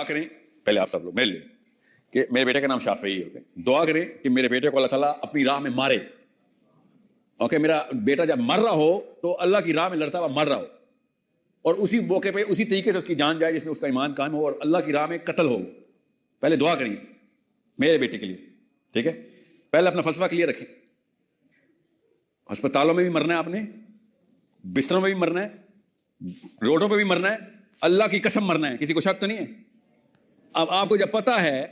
دعا کریں پہلے آپ سب لوگ میرے لیے کہ میرے بیٹے کا نام شافعی ہے, دعا کریں کہ میرے بیٹے کو اللہ تعالیٰ اپنی راہ میں مارے. اوکے, میرا بیٹا جب مر رہا ہو تو اللہ کی راہ میں لڑتا ہوا مر رہا ہو, اور اسی موقع پہ اسی طریقے سے اس کی جان جائے جس میں اس کا ایمان قائم ہو اور اللہ کی راہ میں قتل ہو. پہلے دعا کریں میرے بیٹے کے لیے, ٹھیک ہے؟ پہلے اپنا فلسفہ کلیئر رکھیں. ہسپتالوں میں بھی مرنا ہے آپ نے, بستروں میں بھی مرنا ہے, روڈوں پہ بھی مرنا ہے, اللہ کی قسم مرنا ہے, کسی کو شک تو نہیں ہے. اب آپ کو جب پتا ہے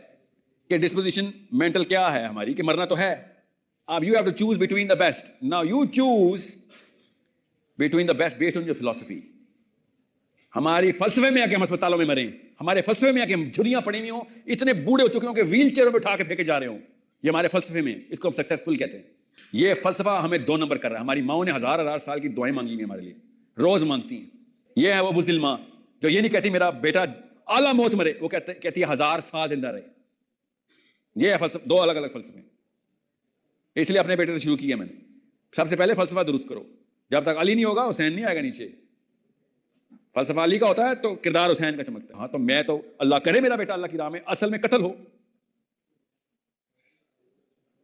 کہ ڈسپوزیشن مینٹل کیا ہے ہماری کہ مرنا تو ہے, اب you have to choose between the best. Now you choose between the best based on your philosophy. ہماری فلسفے میں آ کے ہم اسپتالوں میں مریں, ہمارے فلسفے میں آ کے ہم جھریاں پڑی ہوئی ہوں, اتنے بوڑھے ہو چکے ہوں کہ ویل چیئروں پہ اٹھا کے پھینکے جا رہے ہوں, یہ ہمارے فلسفے میں, اس کو ہم سکسیسفل کہتے ہیں. یہ فلسفہ ہمیں 2 نمبر کر رہا ہے. ہماری ماؤں نے ہزار سال کی دعائیں مانگی ہیں ہمارے لیے, روز مانگتی ہیں. یہ ہے وہ بزدل ماں جو یہ نہیں کہتی میرا بیٹا اعلیٰ موت مرے, وہ کہتی ہے 1000 سال زندہ رہے. یہ ہے فلسفہ, 2 الگ الگ فلسفے. اس لیے اپنے بیٹے سے شروع کیا میں نے. سب سے پہلے فلسفہ درست کرو. جب تک علی نہیں ہوگا حسین نہیں آئے گا نیچے. فلسفہ علی کا ہوتا ہے تو کردار حسین کا چمکتا ہے. ہاں تو میں تو اللہ کرے میرا بیٹا اللہ کی راہ میں اصل میں قتل ہو,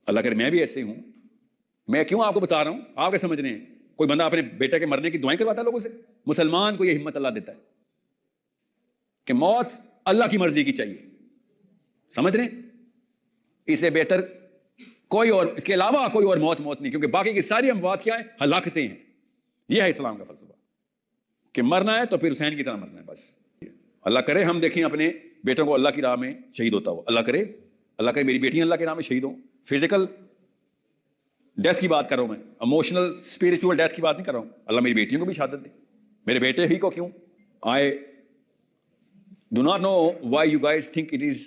اللہ کرے میں بھی ایسے ہوں. میں کیوں آپ کو بتا رہا ہوں, آپ کے سمجھ رہے ہیں کوئی بندہ اپنے بیٹے کے مرنے کی دعائیں کرواتا ہے لوگوں سے؟ مسلمان کو یہ ہمت اللہ دیتا ہے کہ موت اللہ کی مرضی کی چاہیے. سمجھ رہے ہیں؟ اسے بہتر کوئی اور, اس کے علاوہ کوئی اور موت نہیں, کیونکہ باقی کی ساری اموات کیا ہیں؟ ہلاکتیں ہیں. یہ ہے اسلام کا فلسفہ کہ مرنا ہے تو پھر حسین کی طرح مرنا ہے بس. اللہ کرے ہم دیکھیں اپنے بیٹوں کو اللہ کی راہ میں شہید ہوتا ہو. اللہ کرے میری بیٹیاں اللہ کی راہ میں شہید ہوں. فزیکل ڈیتھ کی بات کر رہا ہوں میں, ایموشنل اسپرچول ڈیتھ کی بات نہیں کر رہا ہوں. اللہ میری بیٹیوں کو بھی شہادت دے, میرے بیٹے ہی کو کیوں. I do not know why you guys think it is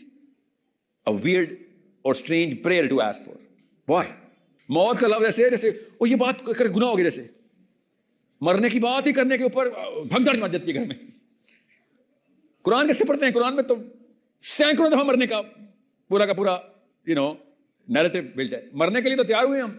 a weird اور strange prayer to ask for. Why موت کا لفظ ایسے جیسے وہ یہ بات کر گناہ ہوگی, جیسے مرنے کی بات ہی کرنے کے اوپر بھگدڑ مچ جاتی ہے گھر میں. قرآن کیسے پڑھتے ہیں؟ قرآن میں تو سینکڑوں دفعہ مرنے کا پورا نیریٹو ملتا ہے. مرنے کے لیے تو تیار ہوئے ہم.